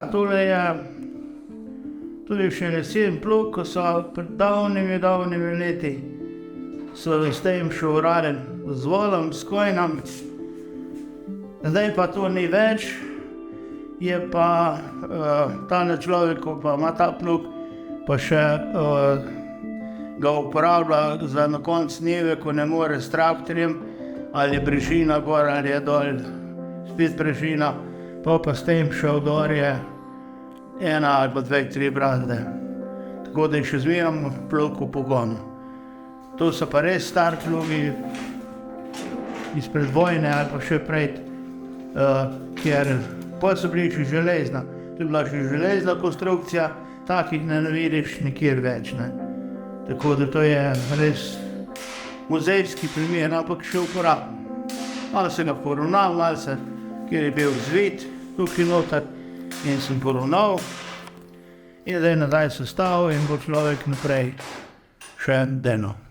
Tole je tudi še lesen plug, ko so pred davnimi leti so s tem še urali z volom, s kojnom. Zdaj pa to ni več, je pa tale človek, ko pa ima ta plug, pa še ga uporablja za na konec dneve, ko ne more s traktorjem, ali je brežina gor, ali je dol, spet brežina, pa s tem šel gor je ena ali pa 2-3 brazde. Tako da je še zmeraj plug v pogonu. To so pa res stari plugi izpred vojne ali pa še prej, ker pa so bili še železna. To je bila še železna konstrukcija, takih ne vidiš nikjer več, ne. Tako da to je res muzejski primer, ampak še uporaben. Malo se ga poravnal, malo se, kjer je bil zvit tukaj noter, in sem poravnal in zdaj nazaj sestavil in bo človek naprej še delal.